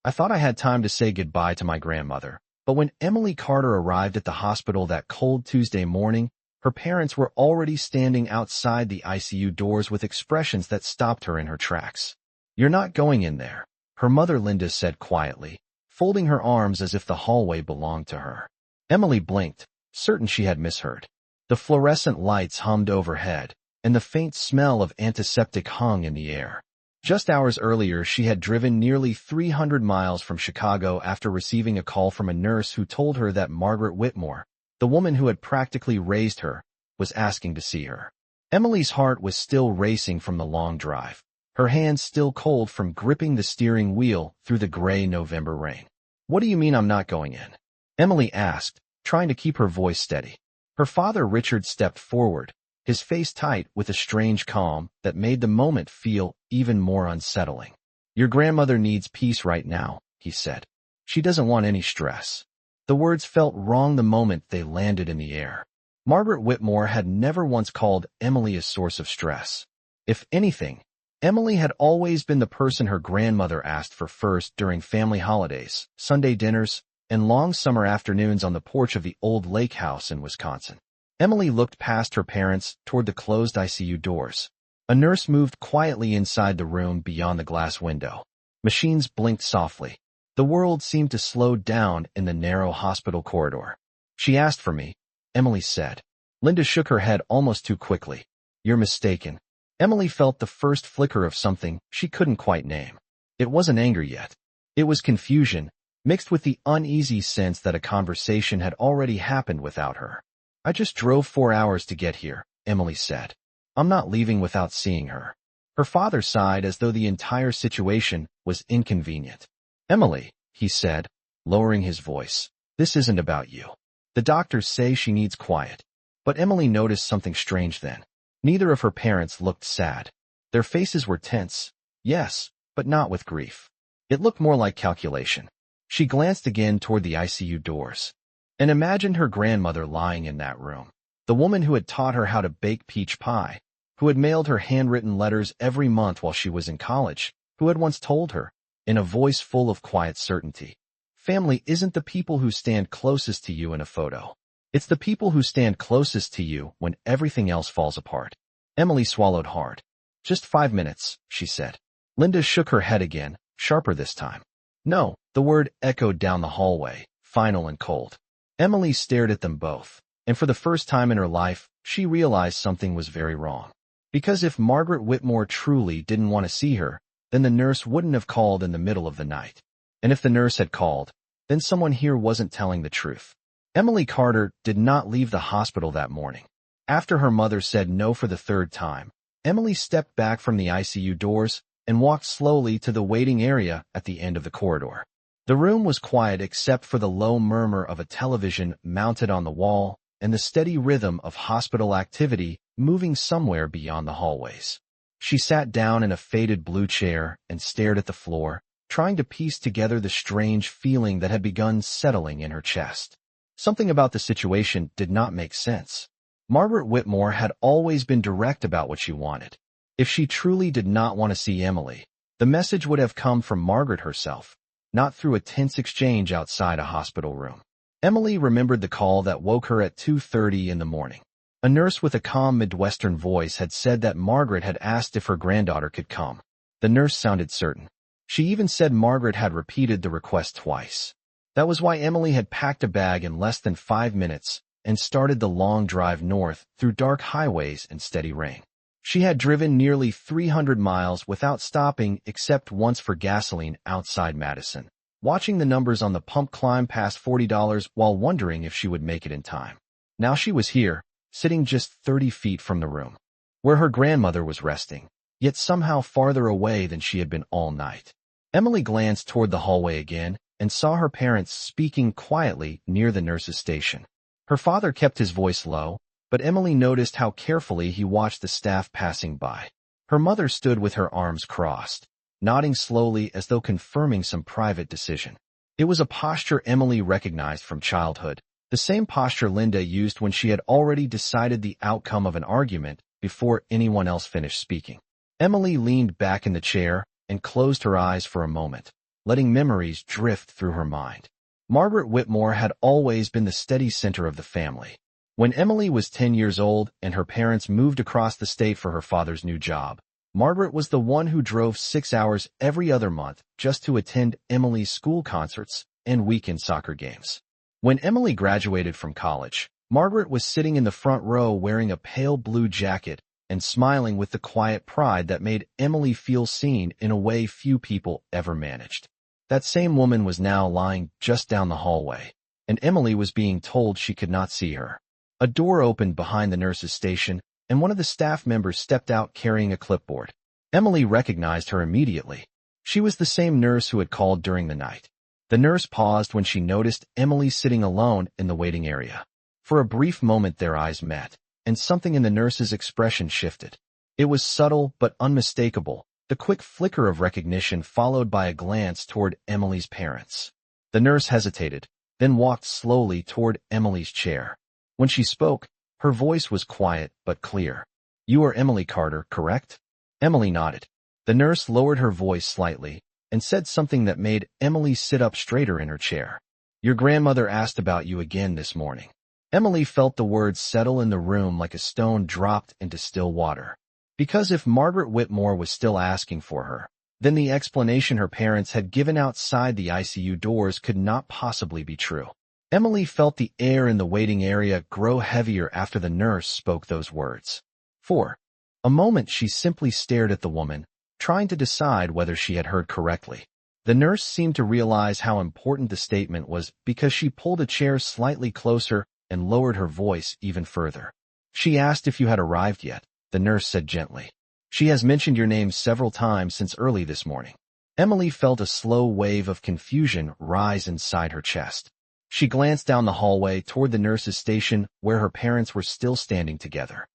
I thought I had time to say goodbye to my grandmother, but when Emily Carter arrived at the hospital that cold Tuesday morning, her parents were already standing outside the ICU doors with expressions that stopped her in her tracks. "You're not going in there," her mother Linda said quietly, folding her arms as if the hallway belonged to her. Emily blinked, certain she had misheard. The fluorescent lights hummed overhead, and the faint smell of antiseptic hung in the air. Just hours earlier, she had driven nearly 300 miles from Chicago after receiving a call from a nurse who told her that Margaret Whitmore, the woman who had practically raised her, was asking to see her. Emily's heart was still racing from the long drive, her hands still cold from gripping the steering wheel through the gray November rain. "What do you mean I'm not going in?" Emily asked, trying to keep her voice steady. Her father Richard stepped forward, his face tight with a strange calm that made the moment feel even more unsettling. "Your grandmother needs peace right now," he said. "She doesn't want any stress." The words felt wrong the moment they landed in the air. Margaret Whitmore had never once called Emily a source of stress. If anything, Emily had always been the person her grandmother asked for first during family holidays, Sunday dinners, and long summer afternoons on the porch of the old lake house in Wisconsin. Emily looked past her parents toward the closed ICU doors. A nurse moved quietly inside the room beyond the glass window. Machines blinked softly. The world seemed to slow down in the narrow hospital corridor. "She asked for me," Emily said. Linda shook her head almost too quickly. "You're mistaken." Emily felt the first flicker of something she couldn't quite name. It wasn't anger yet. It was confusion, mixed with the uneasy sense that a conversation had already happened without her. "I just drove 4 hours to get here," Emily said. "I'm not leaving without seeing her." Her father sighed as though the entire situation was inconvenient. "Emily," he said, lowering his voice, "this isn't about you. The doctors say she needs quiet." But Emily noticed something strange then. Neither of her parents looked sad. Their faces were tense, yes, but not with grief. It looked more like calculation. She glanced again toward the ICU doors and imagined her grandmother lying in that room, the woman who had taught her how to bake peach pie, who had mailed her handwritten letters every month while she was in college, who had once told her, in a voice full of quiet certainty, "Family isn't the people who stand closest to you in a photo. It's the people who stand closest to you when everything else falls apart." Emily swallowed hard. "Just 5 minutes," she said. Linda shook her head again, sharper this time. "No," the word echoed down the hallway, final and cold. Emily stared at them both, and for the first time in her life, she realized something was very wrong. Because if Margaret Whitmore truly didn't want to see her, then the nurse wouldn't have called in the middle of the night. And if the nurse had called, then someone here wasn't telling the truth. Emily Carter did not leave the hospital that morning. After her mother said no for the 3rd time, Emily stepped back from the ICU doors and walked slowly to the waiting area at the end of the corridor. The room was quiet except for the low murmur of a television mounted on the wall and the steady rhythm of hospital activity moving somewhere beyond the hallways. She sat down in a faded blue chair and stared at the floor, trying to piece together the strange feeling that had begun settling in her chest. Something about the situation did not make sense. Margaret Whitmore had always been direct about what she wanted. If she truly did not want to see Emily, the message would have come from Margaret herself, not through a tense exchange outside a hospital room. Emily remembered the call that woke her at 2:30 in the morning. A nurse with a calm Midwestern voice had said that Margaret had asked if her granddaughter could come. The nurse sounded certain. She even said Margaret had repeated the request twice. That was why Emily had packed a bag in less than 5 minutes and started the long drive north through dark highways and steady rain. She had driven nearly 300 miles without stopping except once for gasoline outside Madison, watching the numbers on the pump climb past $40 while wondering if she would make it in time. Now she was here, sitting just 30 feet from the room, where her grandmother was resting, yet somehow farther away than she had been all night. Emily glanced toward the hallway again and saw her parents speaking quietly near the nurse's station. Her father kept his voice low, but Emily noticed how carefully he watched the staff passing by. Her mother stood with her arms crossed, nodding slowly as though confirming some private decision. It was a posture Emily recognized from childhood, the same posture Linda used when she had already decided the outcome of an argument before anyone else finished speaking. Emily leaned back in the chair and closed her eyes for a moment, letting memories drift through her mind. Margaret Whitmore had always been the steady center of the family. When Emily was 10 years old and her parents moved across the state for her father's new job, Margaret was the one who drove 6 hours every other month just to attend Emily's school concerts and weekend soccer games. When Emily graduated from college, Margaret was sitting in the front row wearing a pale blue jacket and smiling with the quiet pride that made Emily feel seen in a way few people ever managed. That same woman was now lying just down the hallway, and Emily was being told she could not see her. A door opened behind the nurse's station, and one of the staff members stepped out carrying a clipboard. Emily recognized her immediately. She was the same nurse who had called during the night. The nurse paused when she noticed Emily sitting alone in the waiting area. For a brief moment their eyes met, and something in the nurse's expression shifted. It was subtle but unmistakable, the quick flicker of recognition followed by a glance toward Emily's parents. The nurse hesitated, then walked slowly toward Emily's chair. When she spoke, her voice was quiet but clear. "You are Emily Carter, correct?" Emily nodded. The nurse lowered her voice slightly and said something that made Emily sit up straighter in her chair. "Your grandmother asked about you again this morning." Emily felt the words settle in the room like a stone dropped into still water. Because if Margaret Whitmore was still asking for her, then the explanation her parents had given outside the ICU doors could not possibly be true. Emily felt the air in the waiting area grow heavier after the nurse spoke those words. For a moment she simply stared at the woman, trying to decide whether she had heard correctly. The nurse seemed to realize how important the statement was because she pulled a chair slightly closer and lowered her voice even further. "She asked if you had arrived yet," the nurse said gently. "She has mentioned your name several times since early this morning." Emily felt a slow wave of confusion rise inside her chest. She glanced down the hallway toward the nurse's station where her parents were still standing together.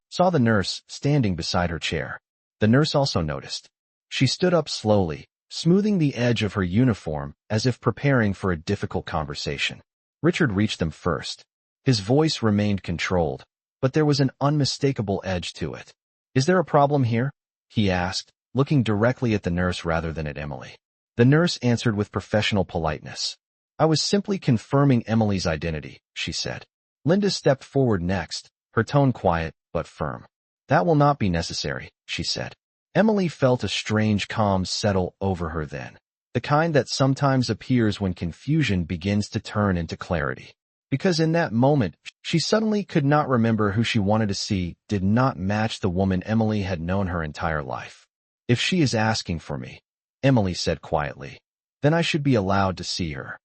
Saw the nurse standing beside her chair. The nurse also noticed. She stood up slowly, smoothing the edge of her uniform as if preparing for a difficult conversation. Richard reached them first. His voice remained controlled, but there was an unmistakable edge to it. "Is there a problem here?" he asked, looking directly at the nurse rather than at Emily. The nurse answered with professional politeness. "I was simply confirming Emily's identity," she said. Linda stepped forward next, her tone quiet but firm. "That will not be necessary," she said. Emily felt a strange calm settle over her then, the kind that sometimes appears when confusion begins to turn into clarity. Because in that moment, she suddenly could not remember who she wanted to see did not match the woman Emily had known her entire life. "If she is asking for me," Emily said quietly, "then I should be allowed to see her."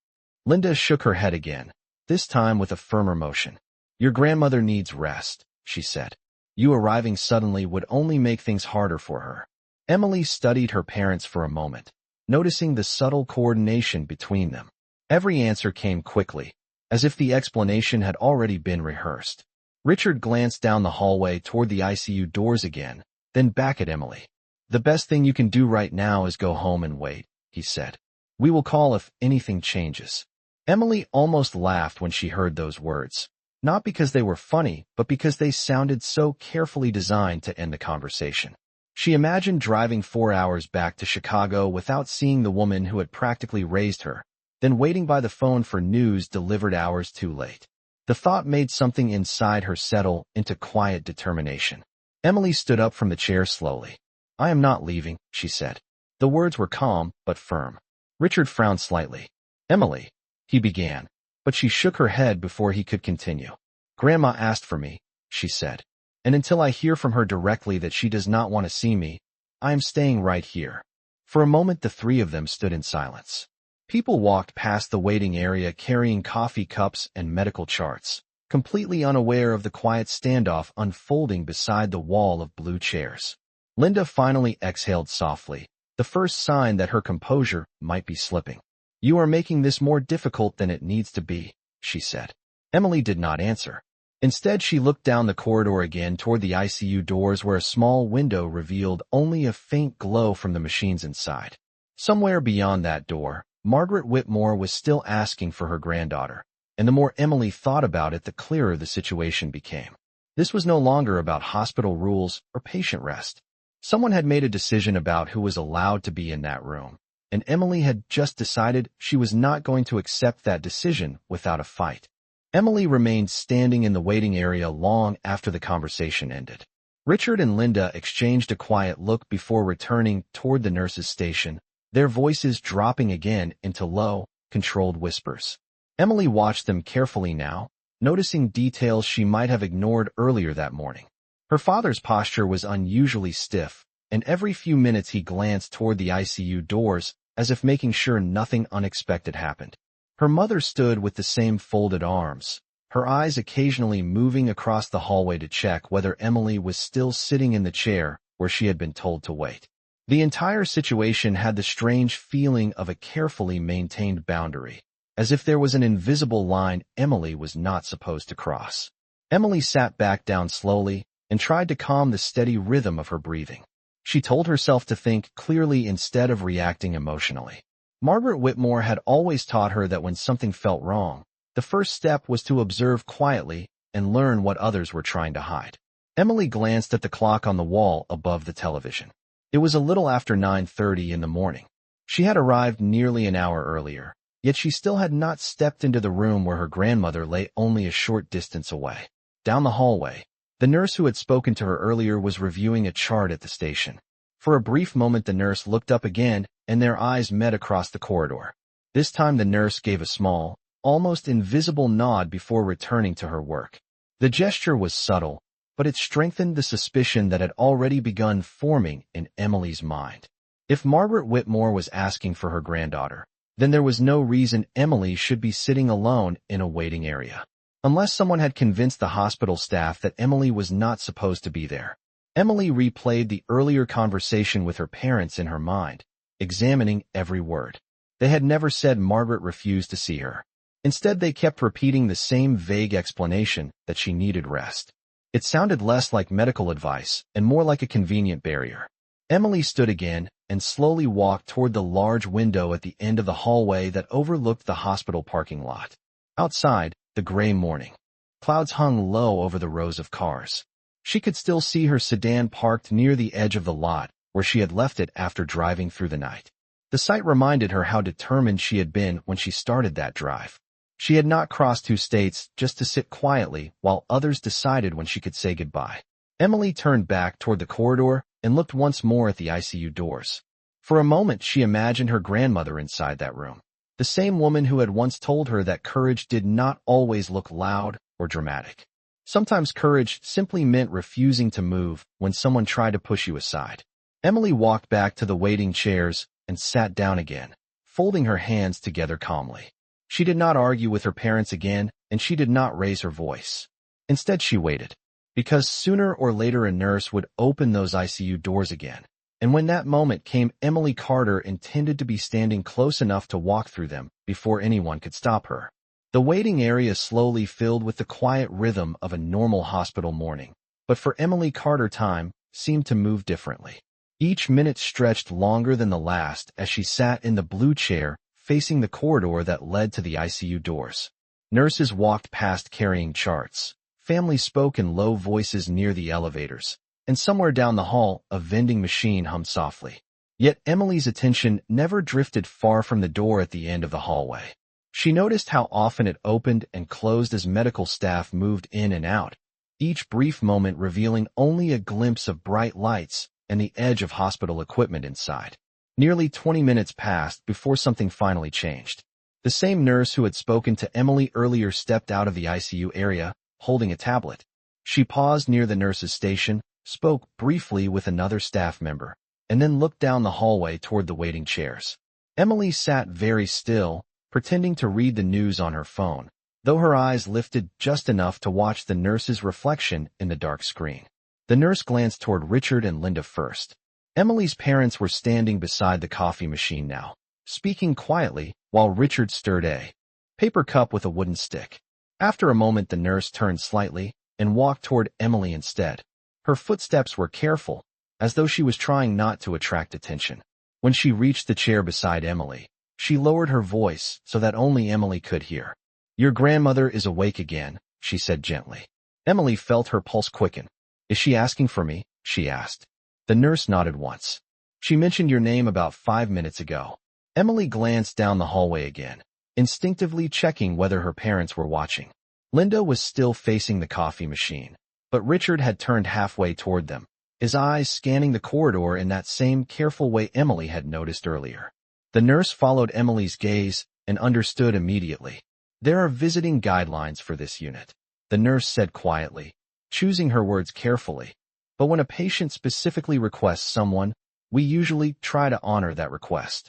Linda shook her head again, this time with a firmer motion. "Your grandmother needs rest," she said. "You arriving suddenly would only make things harder for her." Emily studied her parents for a moment, noticing the subtle coordination between them. Every answer came quickly, as if the explanation had already been rehearsed. Richard glanced down the hallway toward the ICU doors again, then back at Emily. "The best thing you can do right now is go home and wait," he said. "We will call if anything changes." Emily almost laughed when she heard those words, not because they were funny, but because they sounded so carefully designed to end the conversation. She imagined driving 4 hours back to Chicago without seeing the woman who had practically raised her, then waiting by the phone for news delivered hours too late. The thought made something inside her settle into quiet determination. Emily stood up from the chair slowly. "I am not leaving," she said. The words were calm but firm. Richard frowned slightly. "Emily," he began, but she shook her head before he could continue. "Grandma asked for me," she said, "and until I hear from her directly that she does not want to see me, I am staying right here." For a moment the three of them stood in silence. People walked past the waiting area carrying coffee cups and medical charts, completely unaware of the quiet standoff unfolding beside the wall of blue chairs. Linda finally exhaled softly, the first sign that her composure might be slipping. "You are making this more difficult than it needs to be," she said. Emily did not answer. Instead, she looked down the corridor again toward the ICU doors where a small window revealed only a faint glow from the machines inside. Somewhere beyond that door, Margaret Whitmore was still asking for her granddaughter, and the more Emily thought about it, the clearer the situation became. This was no longer about hospital rules or patient rest. Someone had made a decision about who was allowed to be in that room, and Emily had just decided she was not going to accept that decision without a fight. Emily remained standing in the waiting area long after the conversation ended. Richard and Linda exchanged a quiet look before returning toward the nurse's station, their voices dropping again into low, controlled whispers. Emily watched them carefully now, noticing details she might have ignored earlier that morning. Her father's posture was unusually stiff, and every few minutes he glanced toward the ICU doors as if making sure nothing unexpected happened. Her mother stood with the same folded arms, her eyes occasionally moving across the hallway to check whether Emily was still sitting in the chair where she had been told to wait. The entire situation had the strange feeling of a carefully maintained boundary, as if there was an invisible line Emily was not supposed to cross. Emily sat back down slowly and tried to calm the steady rhythm of her breathing. She told herself to think clearly instead of reacting emotionally. Margaret Whitmore had always taught her that when something felt wrong, the first step was to observe quietly and learn what others were trying to hide. Emily glanced at the clock on the wall above the television. It was a little after 9:30 in the morning. She had arrived nearly an hour earlier, yet she still had not stepped into the room where her grandmother lay only a short distance away. Down the hallway, the nurse who had spoken to her earlier was reviewing a chart at the station. For a brief moment the nurse looked up again, and their eyes met across the corridor. This time the nurse gave a small, almost invisible nod before returning to her work. The gesture was subtle, but it strengthened the suspicion that had already begun forming in Emily's mind. If Margaret Whitmore was asking for her granddaughter, then there was no reason Emily should be sitting alone in a waiting area. Unless someone had convinced the hospital staff that Emily was not supposed to be there. Emily replayed the earlier conversation with her parents in her mind, examining every word. They had never said Margaret refused to see her. Instead, they kept repeating the same vague explanation that she needed rest. It sounded less like medical advice and more like a convenient barrier. Emily stood again and slowly walked toward the large window at the end of the hallway that overlooked the hospital parking lot. Outside, the gray morning clouds hung low over the rows of cars. She could still see her sedan parked near the edge of the lot, where she had left it after driving through the night. The sight reminded her how determined she had been when she started that drive. She had not crossed 2 states just to sit quietly while others decided when she could say goodbye. Emily turned back toward the corridor and looked once more at the ICU doors. For a moment she imagined her grandmother inside that room, the same woman who had once told her that courage did not always look loud or dramatic. Sometimes courage simply meant refusing to move when someone tried to push you aside. Emily walked back to the waiting chairs and sat down again, folding her hands together calmly. She did not argue with her parents again, and she did not raise her voice. Instead, she waited, because sooner or later a nurse would open those ICU doors again. And when that moment came, Emily Carter intended to be standing close enough to walk through them before anyone could stop her. The waiting area slowly filled with the quiet rhythm of a normal hospital morning, but for Emily Carter time seemed to move differently. Each minute stretched longer than the last as she sat in the blue chair facing the corridor that led to the ICU doors. Nurses walked past carrying charts. Families spoke in low voices near the elevators, and somewhere down the hall a vending machine hummed softly. Yet Emily's attention never drifted far from the door at the end of the hallway. She noticed how often it opened and closed as medical staff moved in and out, each brief moment revealing only a glimpse of bright lights and the edge of hospital equipment inside. Nearly 20 minutes passed before something finally changed. The same nurse who had spoken to Emily earlier stepped out of the ICU area, holding a tablet. She paused near the nurse's station, spoke briefly with another staff member, and then looked down the hallway toward the waiting chairs. Emily sat very still, pretending to read the news on her phone, though her eyes lifted just enough to watch the nurse's reflection in the dark screen. The nurse glanced toward Richard and Linda first. Emily's parents were standing beside the coffee machine now, speaking quietly while Richard stirred a paper cup with a wooden stick. After a moment the nurse turned slightly and walked toward Emily instead. Her footsteps were careful, as though she was trying not to attract attention. When she reached the chair beside Emily, she lowered her voice so that only Emily could hear. "Your grandmother is awake again," she said gently. Emily felt her pulse quicken. "Is she asking for me?" she asked. The nurse nodded once. "She mentioned your name about 5 minutes ago." Emily glanced down the hallway again, instinctively checking whether her parents were watching. Linda was still facing the coffee machine, but Richard had turned halfway toward them, his eyes scanning the corridor in that same careful way Emily had noticed earlier. The nurse followed Emily's gaze and understood immediately. There are visiting guidelines for this unit, the nurse said quietly, choosing her words carefully. But when a patient specifically requests someone, we usually try to honor that request.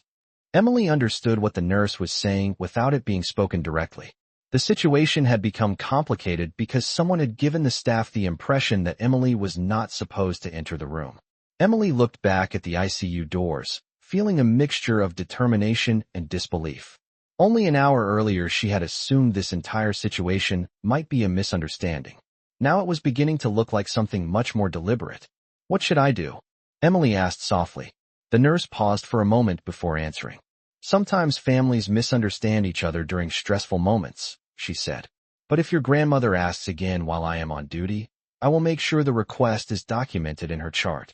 Emily understood what the nurse was saying without it being spoken directly. The situation had become complicated because someone had given the staff the impression that Emily was not supposed to enter the room. Emily looked back at the ICU doors, feeling a mixture of determination and disbelief. Only an hour earlier she had assumed this entire situation might be a misunderstanding. Now it was beginning to look like something much more deliberate. "What should I do?" Emily asked softly. The nurse paused for a moment before answering. "Sometimes families misunderstand each other during stressful moments," she said. "But if your grandmother asks again while I am on duty, I will make sure the request is documented in her chart."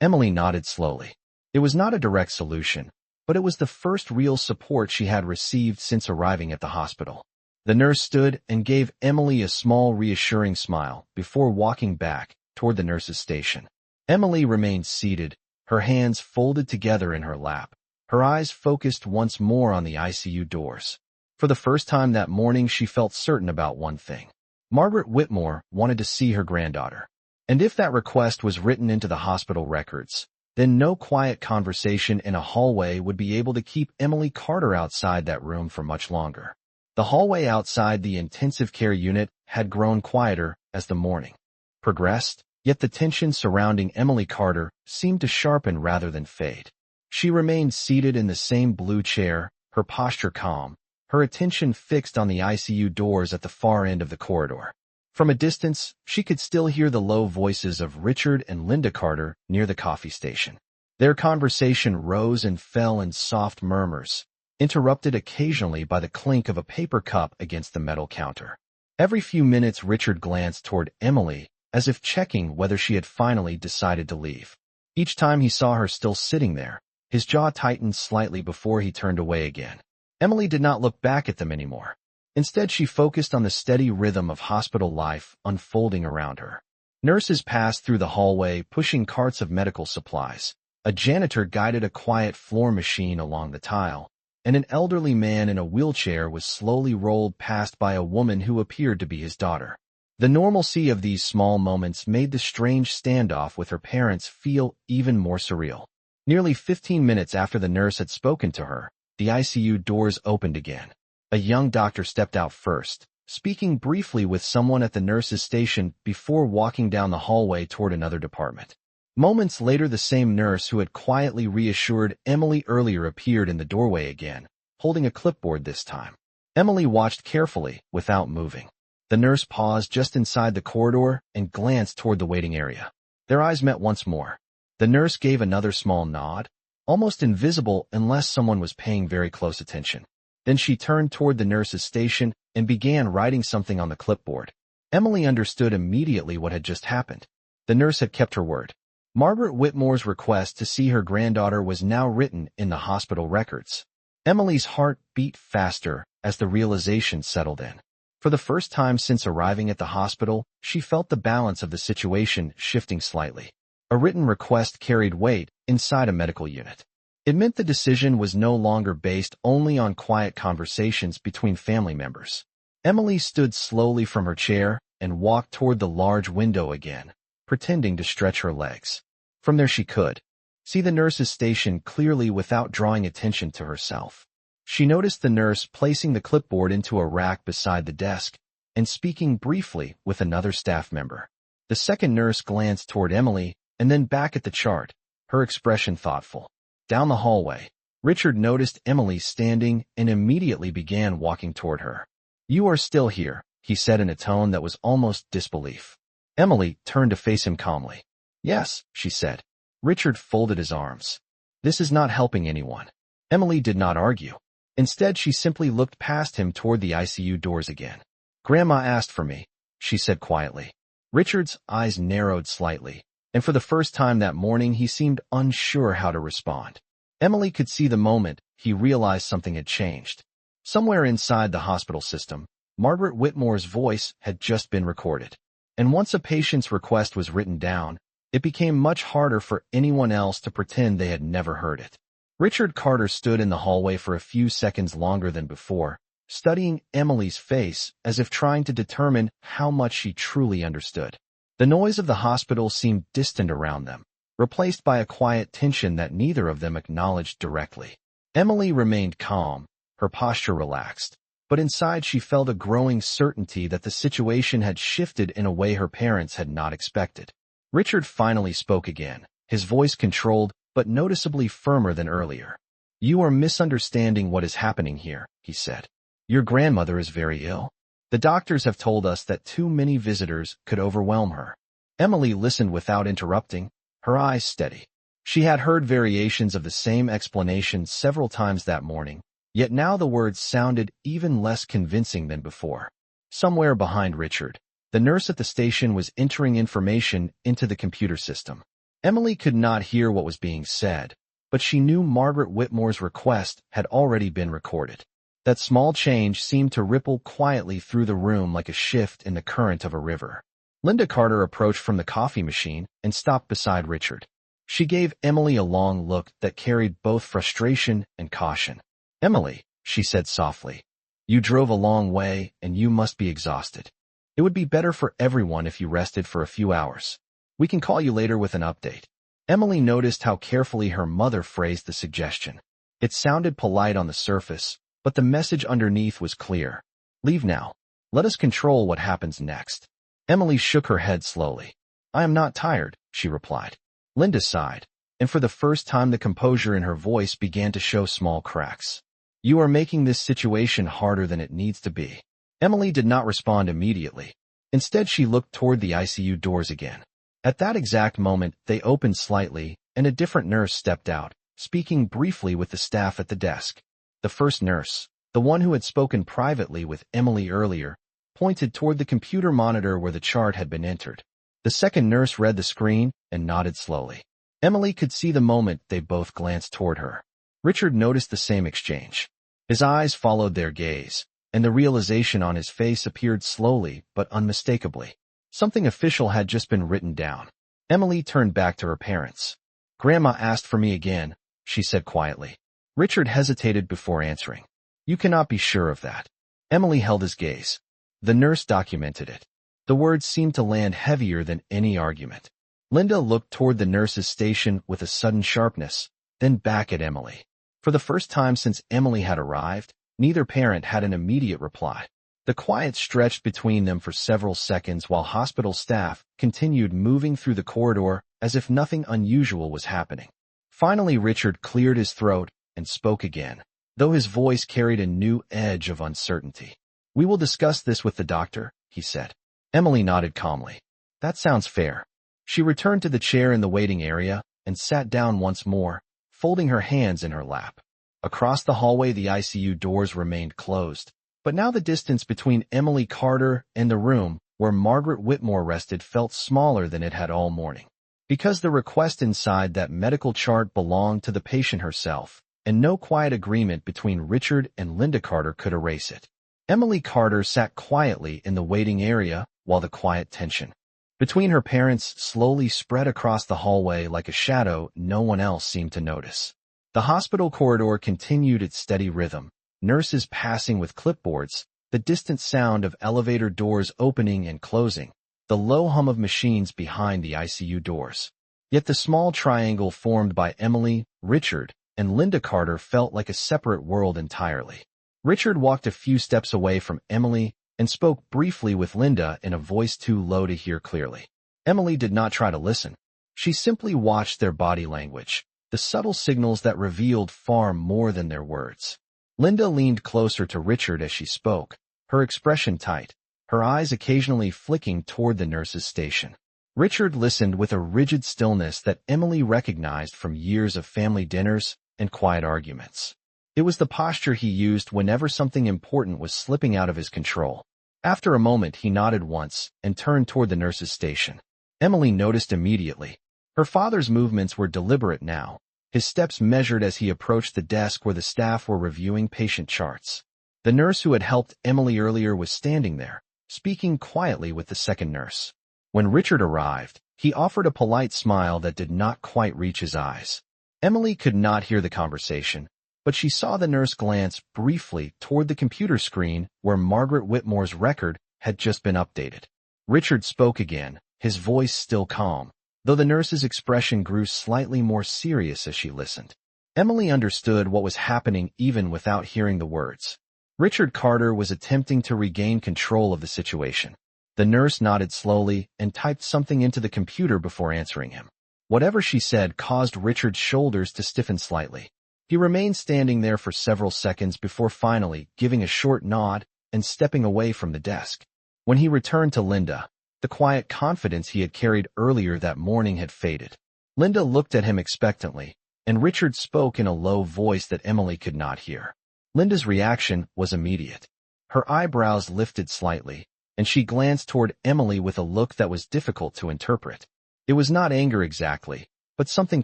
Emily nodded slowly. It was not a direct solution, but it was the first real support she had received since arriving at the hospital. The nurse stood and gave Emily a small, reassuring smile before walking back toward the nurse's station. Emily remained seated, her hands folded together in her lap, her eyes focused once more on the ICU doors. For the first time that morning, she felt certain about one thing. Margaret Whitmore wanted to see her granddaughter. And if that request was written into the hospital records, then no quiet conversation in a hallway would be able to keep Emily Carter outside that room for much longer. The hallway outside the intensive care unit had grown quieter as the morning progressed, yet the tension surrounding Emily Carter seemed to sharpen rather than fade. She remained seated in the same blue chair, her posture calm, her attention fixed on the ICU doors at the far end of the corridor. From a distance, she could still hear the low voices of Richard and Linda Carter near the coffee station. Their conversation rose and fell in soft murmurs, interrupted occasionally by the clink of a paper cup against the metal counter. Every few minutes Richard glanced toward Emily, as if checking whether she had finally decided to leave. Each time he saw her still sitting there, his jaw tightened slightly before he turned away again. Emily did not look back at them anymore. Instead, she focused on the steady rhythm of hospital life unfolding around her. Nurses passed through the hallway, pushing carts of medical supplies. A janitor guided a quiet floor machine along the tile, and an elderly man in a wheelchair was slowly rolled past by a woman who appeared to be his daughter. The normalcy of these small moments made the strange standoff with her parents feel even more surreal. Nearly 15 minutes after the nurse had spoken to her, the ICU doors opened again. A young doctor stepped out first, speaking briefly with someone at the nurse's station before walking down the hallway toward another department. Moments later, the same nurse who had quietly reassured Emily earlier appeared in the doorway again, holding a clipboard this time. Emily watched carefully, without moving. The nurse paused just inside the corridor and glanced toward the waiting area. Their eyes met once more. The nurse gave another small nod, almost invisible unless someone was paying very close attention. Then she turned toward the nurse's station and began writing something on the clipboard. Emily understood immediately what had just happened. The nurse had kept her word. Margaret Whitmore's request to see her granddaughter was now written in the hospital records. Emily's heart beat faster as the realization settled in. For the first time since arriving at the hospital, she felt the balance of the situation shifting slightly. A written request carried weight inside a medical unit. It meant the decision was no longer based only on quiet conversations between family members. Emily stood slowly from her chair and walked toward the large window again, pretending to stretch her legs. From there she could see the nurse's station clearly without drawing attention to herself. She noticed the nurse placing the clipboard into a rack beside the desk and speaking briefly with another staff member. The second nurse glanced toward Emily and then back at the chart, her expression thoughtful. Down the hallway, Richard noticed Emily standing and immediately began walking toward her. "You are still here," he said in a tone that was almost disbelief. Emily turned to face him calmly. "Yes," she said. Richard folded his arms. "This is not helping anyone." Emily did not argue. Instead, she simply looked past him toward the ICU doors again. "Grandma asked for me," she said quietly. Richard's eyes narrowed slightly, and for the first time that morning he seemed unsure how to respond. Emily could see the moment he realized something had changed. Somewhere inside the hospital system, Margaret Whitmore's voice had just been recorded. And once a patient's request was written down, it became much harder for anyone else to pretend they had never heard it. Richard Carter stood in the hallway for a few seconds longer than before, studying Emily's face as if trying to determine how much she truly understood. The noise of the hospital seemed distant around them, replaced by a quiet tension that neither of them acknowledged directly. Emily remained calm, her posture relaxed, but inside she felt a growing certainty that the situation had shifted in a way her parents had not expected. Richard finally spoke again, his voice controlled but noticeably firmer than earlier. "You are misunderstanding what is happening here," he said. "Your grandmother is very ill. The doctors have told us that too many visitors could overwhelm her." Emily listened without interrupting, her eyes steady. She had heard variations of the same explanation several times that morning, yet now the words sounded even less convincing than before. Somewhere behind Richard, the nurse at the station was entering information into the computer system. Emily could not hear what was being said, but she knew Margaret Whitmore's request had already been recorded. That small change seemed to ripple quietly through the room like a shift in the current of a river. Linda Carter approached from the coffee machine and stopped beside Richard. She gave Emily a long look that carried both frustration and caution. "Emily," she said softly, "you drove a long way and you must be exhausted. It would be better for everyone if you rested for a few hours. We can call you later with an update." Emily noticed how carefully her mother phrased the suggestion. It sounded polite on the surface, but the message underneath was clear. "Leave now. Let us control what happens next." Emily shook her head slowly. "I am not tired," she replied. Linda sighed, and for the first time the composure in her voice began to show small cracks. "You are making this situation harder than it needs to be." Emily did not respond immediately. Instead, she looked toward the ICU doors again. At that exact moment, they opened slightly, and a different nurse stepped out, speaking briefly with the staff at the desk. The first nurse, the one who had spoken privately with Emily earlier, pointed toward the computer monitor where the chart had been entered. The second nurse read the screen and nodded slowly. Emily could see the moment they both glanced toward her. Richard noticed the same exchange. His eyes followed their gaze, and the realization on his face appeared slowly but unmistakably. Something official had just been written down. Emily turned back to her parents. "Grandma asked for me again," she said quietly. Richard hesitated before answering. "You cannot be sure of that." Emily held his gaze. The nurse documented it. The words seemed to land heavier than any argument. Linda looked toward the nurse's station with a sudden sharpness, then back at Emily. For the first time since Emily had arrived, neither parent had an immediate reply. The quiet stretched between them for several seconds while hospital staff continued moving through the corridor as if nothing unusual was happening. Finally, Richard cleared his throat and spoke again, though his voice carried a new edge of uncertainty. "We will discuss this with the doctor," he said. Emily nodded calmly. "That sounds fair." She returned to the chair in the waiting area and sat down once more, folding her hands in her lap. Across the hallway, the ICU doors remained closed, but now the distance between Emily Carter and the room where Margaret Whitmore rested felt smaller than it had all morning. Because the request inside that medical chart belonged to the patient herself, and no quiet agreement between Richard and Linda Carter could erase it. Emily Carter sat quietly in the waiting area while the quiet tension between her parents slowly spread across the hallway like a shadow no one else seemed to notice. The hospital corridor continued its steady rhythm, nurses passing with clipboards, the distant sound of elevator doors opening and closing, the low hum of machines behind the ICU doors. Yet the small triangle formed by Emily, Richard, and Linda Carter felt like a separate world entirely. Richard walked a few steps away from Emily and spoke briefly with Linda in a voice too low to hear clearly. Emily did not try to listen. She simply watched their body language, the subtle signals that revealed far more than their words. Linda leaned closer to Richard as she spoke, her expression tight, her eyes occasionally flicking toward the nurse's station. Richard listened with a rigid stillness that Emily recognized from years of family dinners and quiet arguments. It was the posture he used whenever something important was slipping out of his control. After a moment, he nodded once and turned toward the nurse's station. Emily noticed immediately. Her father's movements were deliberate now, His steps measured as he approached the desk where the staff were reviewing patient charts. The nurse who had helped Emily earlier was standing there, speaking quietly with the second nurse. When Richard arrived, he offered a polite smile that did not quite reach his eyes. Emily could not hear the conversation, but she saw the nurse glance briefly toward the computer screen where Margaret Whitmore's record had just been updated. Richard spoke again, his voice still calm, though the nurse's expression grew slightly more serious as she listened. Emily understood what was happening even without hearing the words. Richard Carter was attempting to regain control of the situation. The nurse nodded slowly and typed something into the computer before answering him. Whatever she said caused Richard's shoulders to stiffen slightly. He remained standing there for several seconds before finally giving a short nod and stepping away from the desk. When he returned to Linda, the quiet confidence he had carried earlier that morning had faded. Linda looked at him expectantly, and Richard spoke in a low voice that Emily could not hear. Linda's reaction was immediate. Her eyebrows lifted slightly, and she glanced toward Emily with a look that was difficult to interpret. It was not anger exactly, but something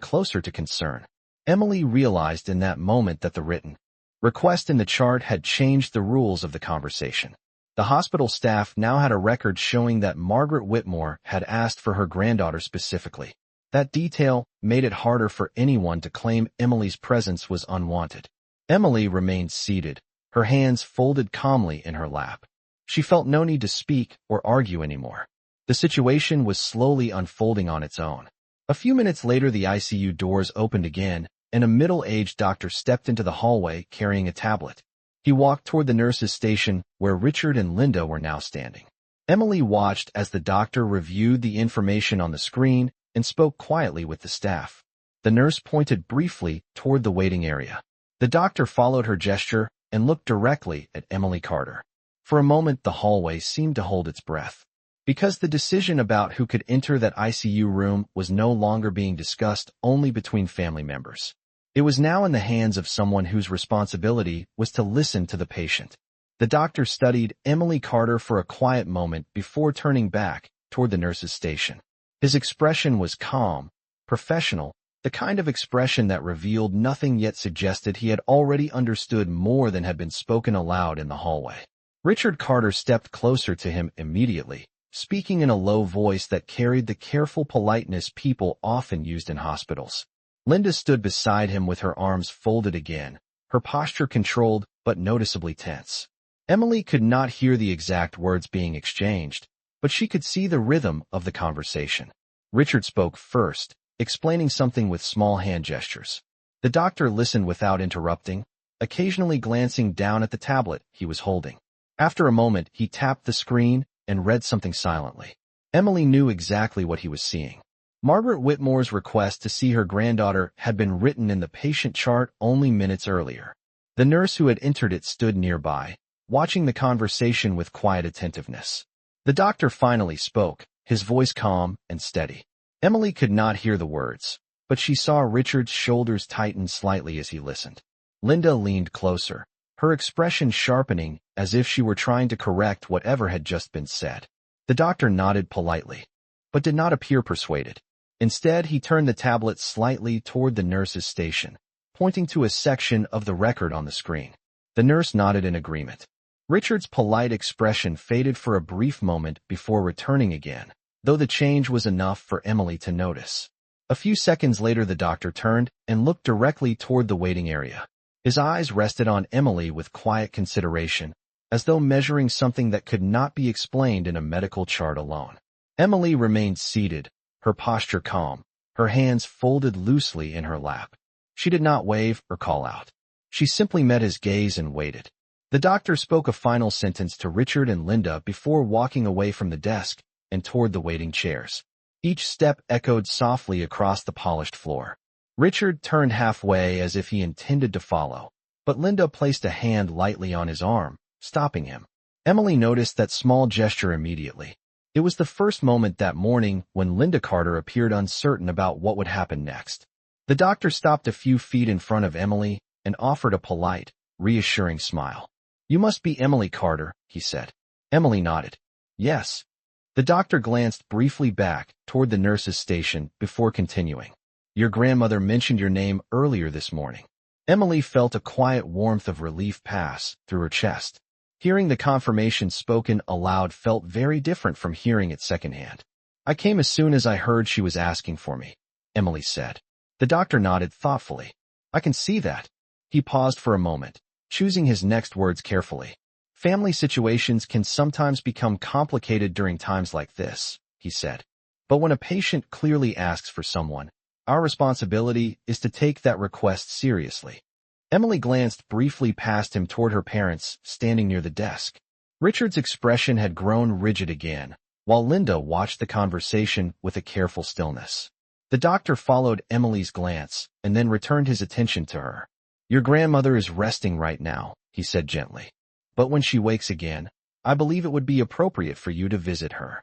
closer to concern. Emily realized in that moment that the written request in the chart had changed the rules of the conversation. The hospital staff now had a record showing that Margaret Whitmore had asked for her granddaughter specifically. That detail made it harder for anyone to claim Emily's presence was unwanted. Emily remained seated, her hands folded calmly in her lap. She felt no need to speak or argue anymore. The situation was slowly unfolding on its own. A few minutes later, the ICU doors opened again, and a middle-aged doctor stepped into the hallway carrying a tablet. He walked toward the nurse's station, where Richard and Linda were now standing. Emily watched as the doctor reviewed the information on the screen and spoke quietly with the staff. The nurse pointed briefly toward the waiting area. The doctor followed her gesture and looked directly at Emily Carter. For a moment, the hallway seemed to hold its breath. Because the decision about who could enter that ICU room was no longer being discussed only between family members. It was now in the hands of someone whose responsibility was to listen to the patient. The doctor studied Emily Carter for a quiet moment before turning back toward the nurse's station. His expression was calm, professional, the kind of expression that revealed nothing yet suggested he had already understood more than had been spoken aloud in the hallway. Richard Carter stepped closer to him immediately, speaking in a low voice that carried the careful politeness people often used in hospitals. Linda stood beside him with her arms folded again, her posture controlled but noticeably tense. Emily could not hear the exact words being exchanged, but she could see the rhythm of the conversation. Richard spoke first, explaining something with small hand gestures. The doctor listened without interrupting, occasionally glancing down at the tablet he was holding. After a moment, he tapped the screen and read something silently. Emily knew exactly what he was seeing. Margaret Whitmore's request to see her granddaughter had been written in the patient chart only minutes earlier. The nurse who had entered it stood nearby, watching the conversation with quiet attentiveness. The doctor finally spoke, his voice calm and steady. Emily could not hear the words, but she saw Richard's shoulders tighten slightly as he listened. Linda leaned closer, her expression sharpening as if she were trying to correct whatever had just been said. The doctor nodded politely, but did not appear persuaded. Instead, he turned the tablet slightly toward the nurse's station, pointing to a section of the record on the screen. The nurse nodded in agreement. Richard's polite expression faded for a brief moment before returning again, though the change was enough for Emily to notice. A few seconds later, the doctor turned and looked directly toward the waiting area. His eyes rested on Emily with quiet consideration, as though measuring something that could not be explained in a medical chart alone. Emily remained seated, her posture calm, her hands folded loosely in her lap. She did not wave or call out. She simply met his gaze and waited. The doctor spoke a final sentence to Richard and Linda before walking away from the desk and toward the waiting chairs. Each step echoed softly across the polished floor. Richard turned halfway as if he intended to follow, but Linda placed a hand lightly on his arm, stopping him. Emily noticed that small gesture immediately. It was the first moment that morning when Linda Carter appeared uncertain about what would happen next. The doctor stopped a few feet in front of Emily and offered a polite, reassuring smile. "You must be Emily Carter," he said. Emily nodded. "Yes." The doctor glanced briefly back toward the nurse's station before continuing. Your grandmother mentioned your name earlier this morning. Emily felt a quiet warmth of relief pass through her chest. Hearing the confirmation spoken aloud felt very different from hearing it secondhand. I came as soon as I heard she was asking for me, Emily said. The doctor nodded thoughtfully. I can see that. He paused for a moment, choosing his next words carefully. Family situations can sometimes become complicated during times like this, he said. But when a patient clearly asks for someone, our responsibility is to take that request seriously. Emily glanced briefly past him toward her parents, standing near the desk. Richard's expression had grown rigid again, while Linda watched the conversation with a careful stillness. The doctor followed Emily's glance and then returned his attention to her. Your grandmother is resting right now, he said gently. But when she wakes again, I believe it would be appropriate for you to visit her.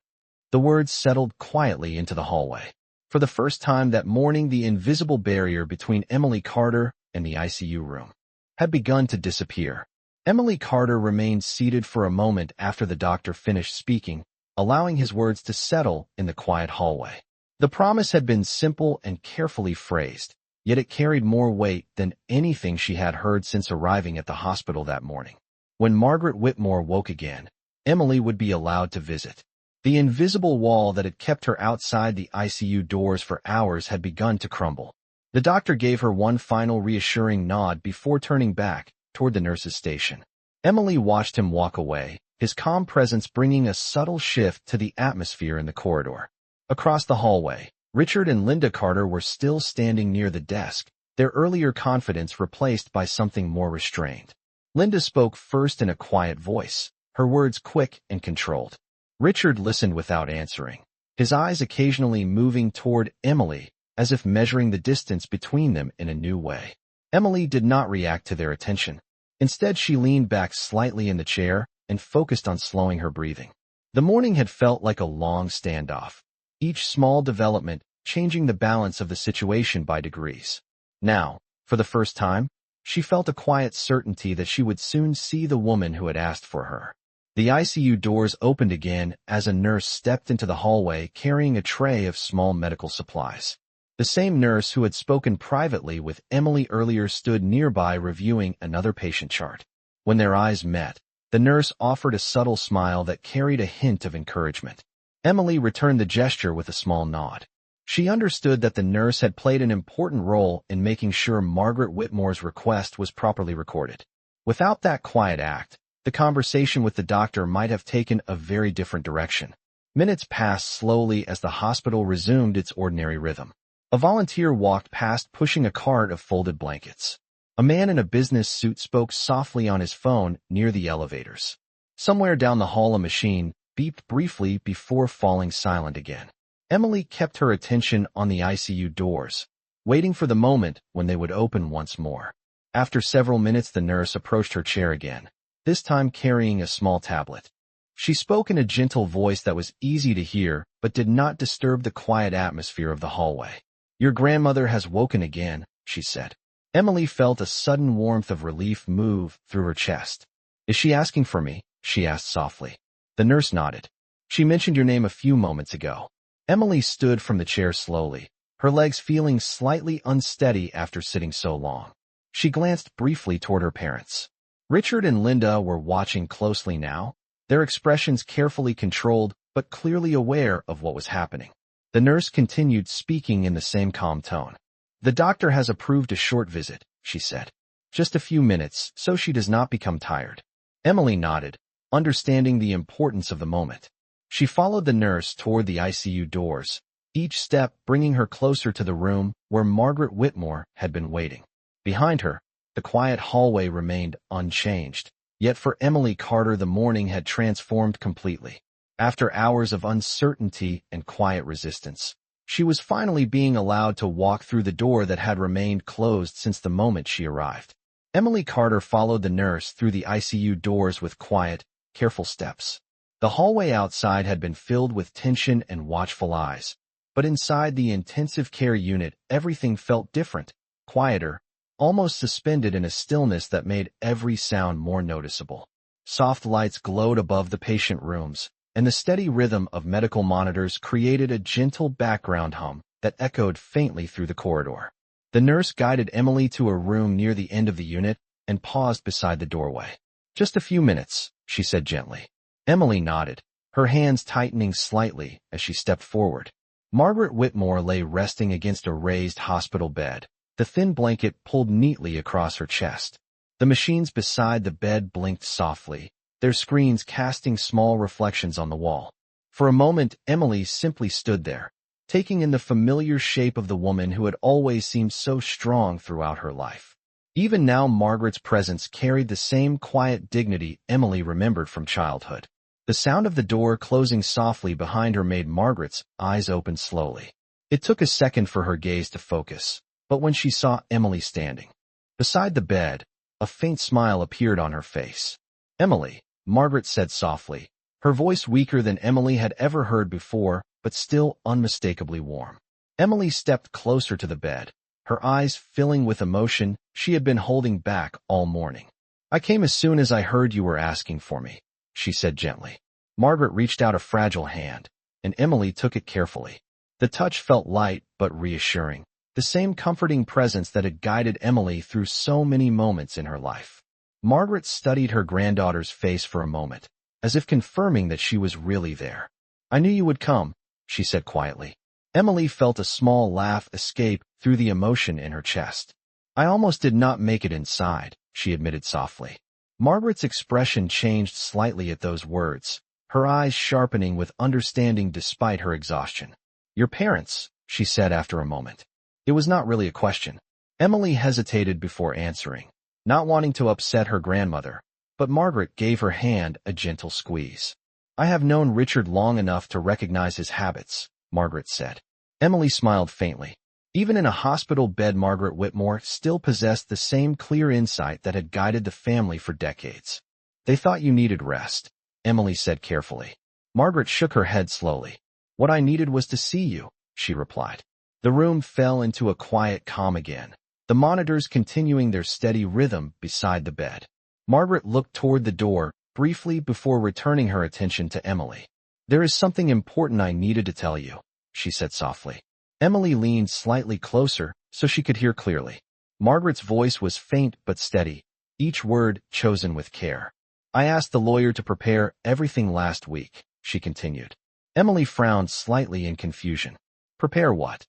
The words settled quietly into the hallway. For the first time that morning, the invisible barrier between Emily Carter and the ICU room had begun to disappear. Emily Carter remained seated for a moment after the doctor finished speaking, allowing his words to settle in the quiet hallway. The promise had been simple and carefully phrased, yet it carried more weight than anything she had heard since arriving at the hospital that morning. When Margaret Whitmore woke again, Emily would be allowed to visit. The invisible wall that had kept her outside the ICU doors for hours had begun to crumble. The doctor gave her one final reassuring nod before turning back toward the nurse's station. Emily watched him walk away, his calm presence bringing a subtle shift to the atmosphere in the corridor. Across the hallway, Richard and Linda Carter were still standing near the desk, their earlier confidence replaced by something more restrained. Linda spoke first in a quiet voice, her words quick and controlled. Richard listened without answering, his eyes occasionally moving toward Emily, as if measuring the distance between them in a new way. Emily did not react to their attention. Instead, she leaned back slightly in the chair and focused on slowing her breathing. The morning had felt like a long standoff, each small development changing the balance of the situation by degrees. Now, for the first time, she felt a quiet certainty that she would soon see the woman who had asked for her. The ICU doors opened again as a nurse stepped into the hallway carrying a tray of small medical supplies. The same nurse who had spoken privately with Emily earlier stood nearby reviewing another patient chart. When their eyes met, the nurse offered a subtle smile that carried a hint of encouragement. Emily returned the gesture with a small nod. She understood that the nurse had played an important role in making sure Margaret Whitmore's request was properly recorded. Without that quiet act, the conversation with the doctor might have taken a very different direction. Minutes passed slowly as the hospital resumed its ordinary rhythm. A volunteer walked past pushing a cart of folded blankets. A man in a business suit spoke softly on his phone near the elevators. Somewhere down the hall a machine beeped briefly before falling silent again. Emily kept her attention on the ICU doors, waiting for the moment when they would open once more. After several minutes, the nurse approached her chair again, this time carrying a small tablet. She spoke in a gentle voice that was easy to hear but did not disturb the quiet atmosphere of the hallway. Your grandmother has woken again, she said. Emily felt a sudden warmth of relief move through her chest. Is she asking for me? She asked softly. The nurse nodded. She mentioned your name a few moments ago. Emily stood from the chair slowly, her legs feeling slightly unsteady after sitting so long. She glanced briefly toward her parents. Richard and Linda were watching closely now, their expressions carefully controlled but clearly aware of what was happening. The nurse continued speaking in the same calm tone. The doctor has approved a short visit, she said. Just a few minutes, so she does not become tired. Emily nodded, understanding the importance of the moment. She followed the nurse toward the ICU doors, each step bringing her closer to the room where Margaret Whitmore had been waiting. Behind her, the quiet hallway remained unchanged, yet for Emily Carter the morning had transformed completely. After hours of uncertainty and quiet resistance, she was finally being allowed to walk through the door that had remained closed since the moment she arrived. Emily Carter followed the nurse through the ICU doors with quiet, careful steps. The hallway outside had been filled with tension and watchful eyes, but inside the intensive care unit everything felt different, quieter, almost suspended in a stillness that made every sound more noticeable. Soft lights glowed above the patient rooms, and the steady rhythm of medical monitors created a gentle background hum that echoed faintly through the corridor. The nurse guided Emily to a room near the end of the unit and paused beside the doorway. "Just a few minutes," she said gently. Emily nodded, her hands tightening slightly as she stepped forward. Margaret Whitmore lay resting against a raised hospital bed, the thin blanket pulled neatly across her chest. The machines beside the bed blinked softly, their screens casting small reflections on the wall. For a moment, Emily simply stood there, taking in the familiar shape of the woman who had always seemed so strong throughout her life. Even now, Margaret's presence carried the same quiet dignity Emily remembered from childhood. The sound of the door closing softly behind her made Margaret's eyes open slowly. It took a second for her gaze to focus, but when she saw Emily standing beside the bed, a faint smile appeared on her face. "Emily," Margaret said softly, her voice weaker than Emily had ever heard before, but still unmistakably warm. Emily stepped closer to the bed, her eyes filling with emotion she had been holding back all morning. "I came as soon as I heard you were asking for me," she said gently. Margaret reached out a fragile hand, and Emily took it carefully. The touch felt light but reassuring, the same comforting presence that had guided Emily through so many moments in her life. Margaret studied her granddaughter's face for a moment, as if confirming that she was really there. "I knew you would come," she said quietly. Emily felt a small laugh escape through the emotion in her chest. "I almost did not make it inside," she admitted softly. Margaret's expression changed slightly at those words, her eyes sharpening with understanding despite her exhaustion. "Your parents," she said after a moment. It was not really a question. Emily hesitated before answering, not wanting to upset her grandmother, but Margaret gave her hand a gentle squeeze. "I have known Richard long enough to recognize his habits," Margaret said. Emily smiled faintly. Even in a hospital bed, Margaret Whitmore still possessed the same clear insight that had guided the family for decades. "They thought you needed rest," Emily said carefully. Margaret shook her head slowly. "What I needed was to see you," she replied. The room fell into a quiet calm again, the monitors continuing their steady rhythm beside the bed. Margaret looked toward the door briefly before returning her attention to Emily. "There is something important I needed to tell you," she said softly. Emily leaned slightly closer so she could hear clearly. Margaret's voice was faint but steady, each word chosen with care. "I asked the lawyer to prepare everything last week," she continued. Emily frowned slightly in confusion. "Prepare what?"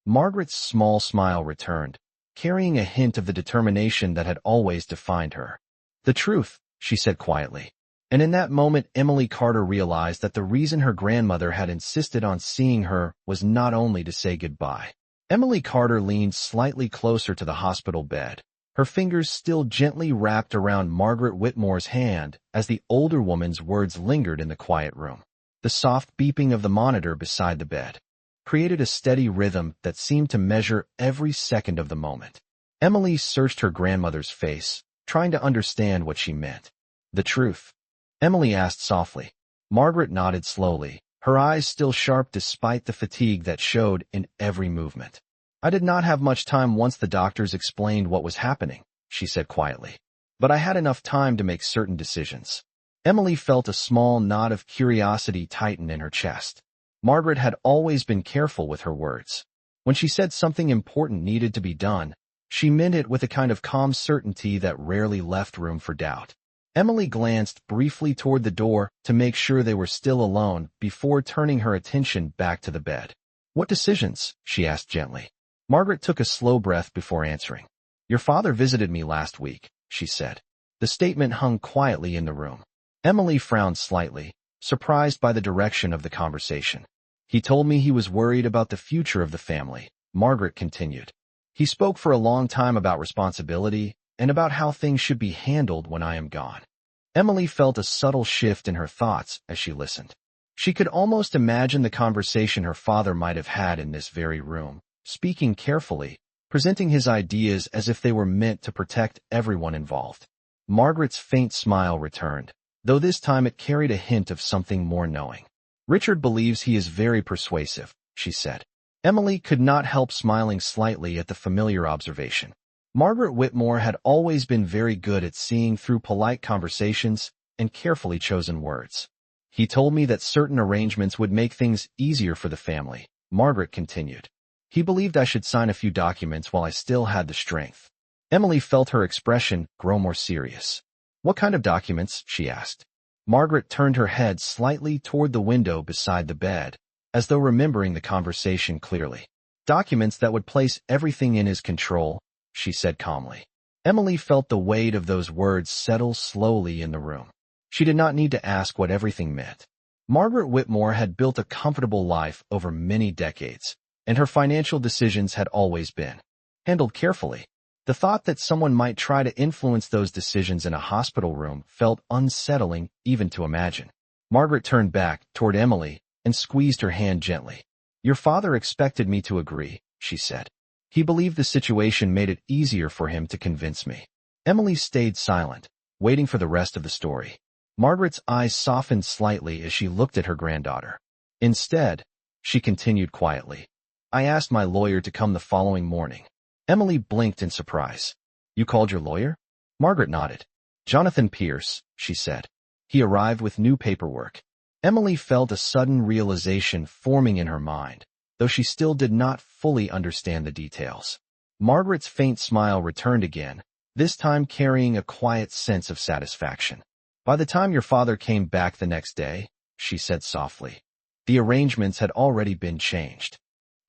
Margaret's small smile returned, carrying a hint of the determination that had always defined her. "The truth," she said quietly. And in that moment, Emily Carter realized that the reason her grandmother had insisted on seeing her was not only to say goodbye. Emily Carter leaned slightly closer to the hospital bed, her fingers still gently wrapped around Margaret Whitmore's hand as the older woman's words lingered in the quiet room. The soft beeping of the monitor beside the bed created a steady rhythm that seemed to measure every second of the moment. Emily searched her grandmother's face, trying to understand what she meant. "The truth?" Emily asked softly. Margaret nodded slowly, her eyes still sharp despite the fatigue that showed in every movement. "I did not have much time once the doctors explained what was happening," she said quietly. "But I had enough time to make certain decisions." Emily felt a small knot of curiosity tighten in her chest. Margaret had always been careful with her words. When she said something important needed to be done, she meant it with a kind of calm certainty that rarely left room for doubt. Emily glanced briefly toward the door to make sure they were still alone before turning her attention back to the bed. "What decisions?" she asked gently. Margaret took a slow breath before answering. "Your father visited me last week," she said. The statement hung quietly in the room. Emily frowned slightly, surprised by the direction of the conversation. "He told me he was worried about the future of the family," Margaret continued. "He spoke for a long time about responsibility and about how things should be handled when I am gone." Emily felt a subtle shift in her thoughts as she listened. She could almost imagine the conversation her father might have had in this very room, speaking carefully, presenting his ideas as if they were meant to protect everyone involved. Margaret's faint smile returned, though this time it carried a hint of something more knowing. "Richard believes he is very persuasive," she said. Emily could not help smiling slightly at the familiar observation. Margaret Whitmore had always been very good at seeing through polite conversations and carefully chosen words. "He told me that certain arrangements would make things easier for the family," Margaret continued. He believed I should sign a few documents while I still had the strength. Emily felt her expression grow more serious. What kind of documents? She asked. Margaret turned her head slightly toward the window beside the bed, as though remembering the conversation clearly. Documents that would place everything in his control, she said calmly. Emily felt the weight of those words settle slowly in the room. She did not need to ask what everything meant. Margaret Whitmore had built a comfortable life over many decades, and her financial decisions had always been handled carefully. The thought that someone might try to influence those decisions in a hospital room felt unsettling even to imagine. Margaret turned back toward Emily and squeezed her hand gently. Your father expected me to agree, she said. He believed the situation made it easier for him to convince me. Emily stayed silent, waiting for the rest of the story. Margaret's eyes softened slightly as she looked at her granddaughter. Instead, she continued quietly, I asked my lawyer to come the following morning. Emily blinked in surprise. You called your lawyer? Margaret nodded. Jonathan Pierce, she said. He arrived with new paperwork. Emily felt a sudden realization forming in her mind, though she still did not fully understand the details. Margaret's faint smile returned again, this time carrying a quiet sense of satisfaction. By the time your father came back the next day, she said softly, the arrangements had already been changed.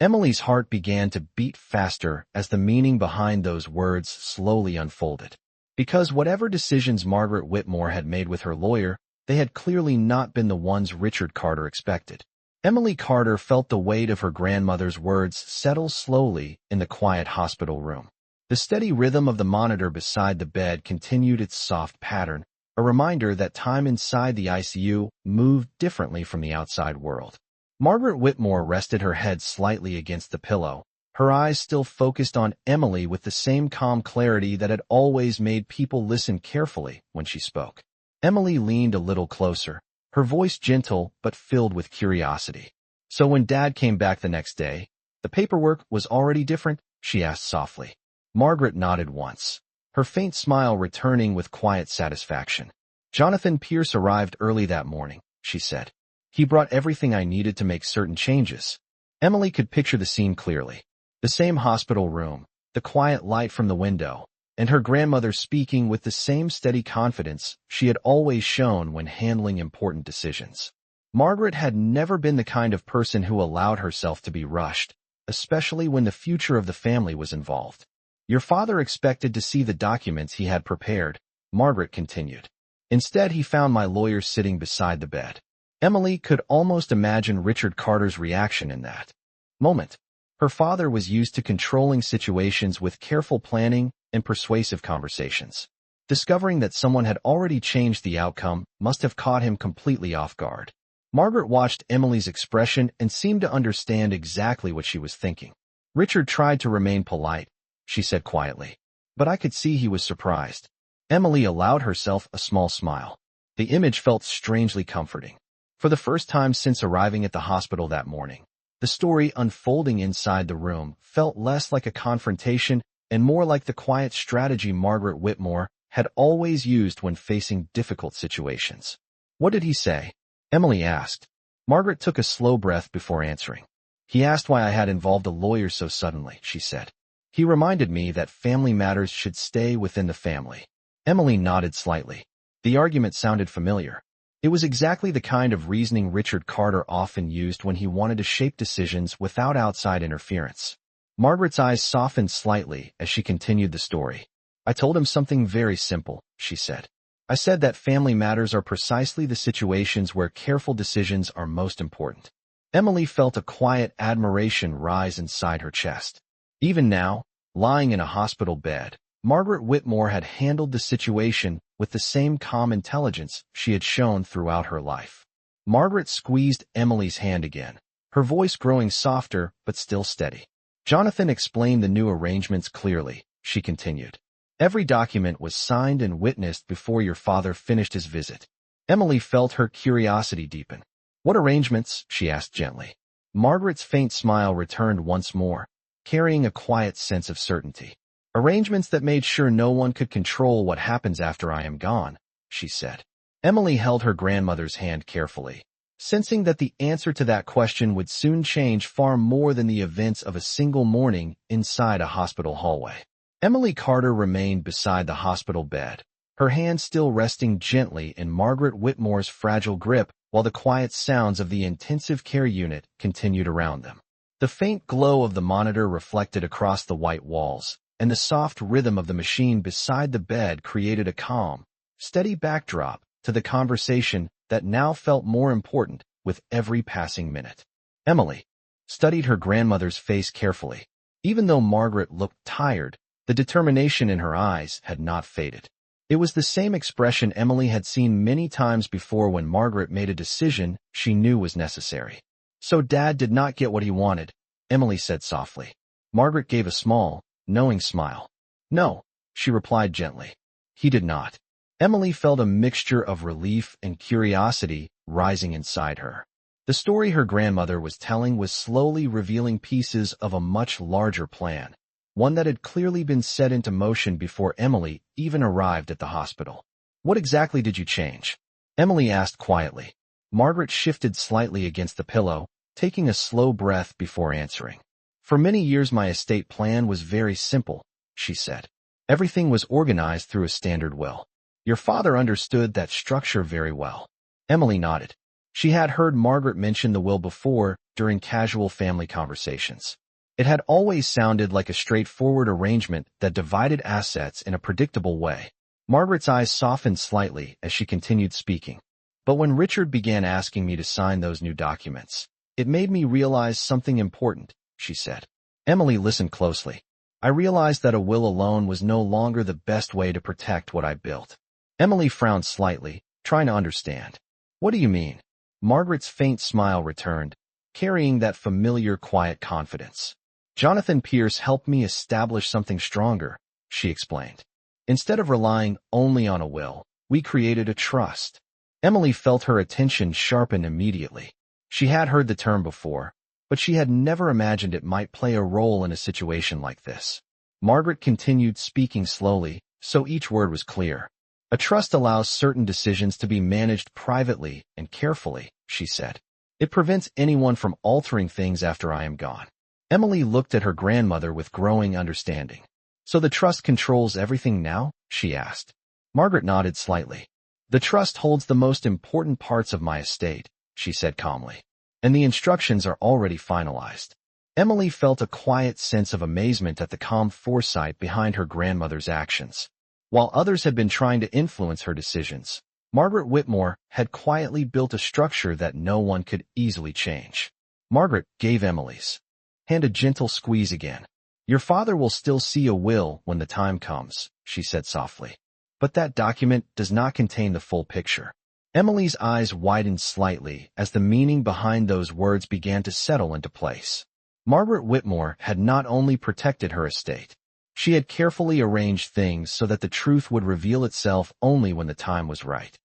Emily's heart began to beat faster as the meaning behind those words slowly unfolded. Because whatever decisions Margaret Whitmore had made with her lawyer, they had clearly not been the ones Richard Carter expected. Emily Carter felt the weight of her grandmother's words settle slowly in the quiet hospital room. The steady rhythm of the monitor beside the bed continued its soft pattern, a reminder that time inside the ICU moved differently from the outside world. Margaret Whitmore rested her head slightly against the pillow, her eyes still focused on Emily with the same calm clarity that had always made people listen carefully when she spoke. Emily leaned a little closer, her voice gentle but filled with curiosity. So when Dad came back the next day, the paperwork was already different? She asked softly. Margaret nodded once, her faint smile returning with quiet satisfaction. Jonathan Pierce arrived early that morning, she said. He brought everything I needed to make certain changes. Emily could picture the scene clearly. The same hospital room, the quiet light from the window, and her grandmother speaking with the same steady confidence she had always shown when handling important decisions. Margaret had never been the kind of person who allowed herself to be rushed, especially when the future of the family was involved. Your father expected to see the documents he had prepared, Margaret continued. Instead, he found my lawyer sitting beside the bed. Emily could almost imagine Richard Carter's reaction in that moment. Her father was used to controlling situations with careful planning and persuasive conversations. Discovering that someone had already changed the outcome must have caught him completely off guard. Margaret watched Emily's expression and seemed to understand exactly what she was thinking. Richard tried to remain polite, she said quietly, but I could see he was surprised. Emily allowed herself a small smile. The image felt strangely comforting. For the first time since arriving at the hospital that morning, the story unfolding inside the room felt less like a confrontation and more like the quiet strategy Margaret Whitmore had always used when facing difficult situations. What did he say? Emily asked. Margaret took a slow breath before answering. He asked why I had involved a lawyer so suddenly, she said. He reminded me that family matters should stay within the family. Emily nodded slightly. The argument sounded familiar. It was exactly the kind of reasoning Richard Carter often used when he wanted to shape decisions without outside interference. Margaret's eyes softened slightly as she continued the story. I told him something very simple, she said. I said that family matters are precisely the situations where careful decisions are most important. Emily felt a quiet admiration rise inside her chest. Even now, lying in a hospital bed, Margaret Whitmore had handled the situation with the same calm intelligence she had shown throughout her life. Margaret squeezed Emily's hand again, her voice growing softer but still steady. Jonathan explained the new arrangements clearly, she continued. Every document was signed and witnessed before your father finished his visit. Emily felt her curiosity deepen. What arrangements? She asked gently. Margaret's faint smile returned once more, carrying a quiet sense of certainty. Arrangements that made sure no one could control what happens after I am gone, she said. Emily held her grandmother's hand carefully, sensing that the answer to that question would soon change far more than the events of a single morning inside a hospital hallway. Emily Carter remained beside the hospital bed, her hand still resting gently in Margaret Whitmore's fragile grip while the quiet sounds of the intensive care unit continued around them. The faint glow of the monitor reflected across the white walls, and the soft rhythm of the machine beside the bed created a calm, steady backdrop to the conversation that now felt more important with every passing minute. Emily studied her grandmother's face carefully. Even though Margaret looked tired, the determination in her eyes had not faded. It was the same expression Emily had seen many times before when Margaret made a decision she knew was necessary. "So Dad did not get what he wanted," Emily said softly. Margaret gave a small, knowing smile. "No," she replied gently. "He did not." Emily felt a mixture of relief and curiosity rising inside her. The story her grandmother was telling was slowly revealing pieces of a much larger plan, one that had clearly been set into motion before Emily even arrived at the hospital. "What exactly did you change?" Emily asked quietly. Margaret shifted slightly against the pillow, taking a slow breath before answering. "For many years my estate plan was very simple," she said. "Everything was organized through a standard will. Your father understood that structure very well." Emily nodded. She had heard Margaret mention the will before during casual family conversations. It had always sounded like a straightforward arrangement that divided assets in a predictable way. Margaret's eyes softened slightly as she continued speaking. "But when Richard began asking me to sign those new documents, it made me realize something important," she said. Emily listened closely. "I realized that a will alone was no longer the best way to protect what I built." Emily frowned slightly, trying to understand. "What do you mean?" Margaret's faint smile returned, carrying that familiar quiet confidence. "Jonathan Pierce helped me establish something stronger," she explained. "Instead of relying only on a will, we created a trust." Emily felt her attention sharpen immediately. She had heard the term before, but she had never imagined it might play a role in a situation like this. Margaret continued speaking slowly, so each word was clear. "A trust allows certain decisions to be managed privately and carefully," she said. "It prevents anyone from altering things after I am gone." Emily looked at her grandmother with growing understanding. "So the trust controls everything now?" she asked. Margaret nodded slightly. "The trust holds the most important parts of my estate," she said calmly, "and the instructions are already finalized." Emily felt a quiet sense of amazement at the calm foresight behind her grandmother's actions. While others had been trying to influence her decisions, Margaret Whitmore had quietly built a structure that no one could easily change. Margaret gave Emily's hand a gentle squeeze again. "Your father will still see a will when the time comes," she said softly. "But that document does not contain the full picture." Emily's eyes widened slightly as the meaning behind those words began to settle into place. Margaret Whitmore had not only protected her estate, she had carefully arranged things so that the truth would reveal itself only when the time was right.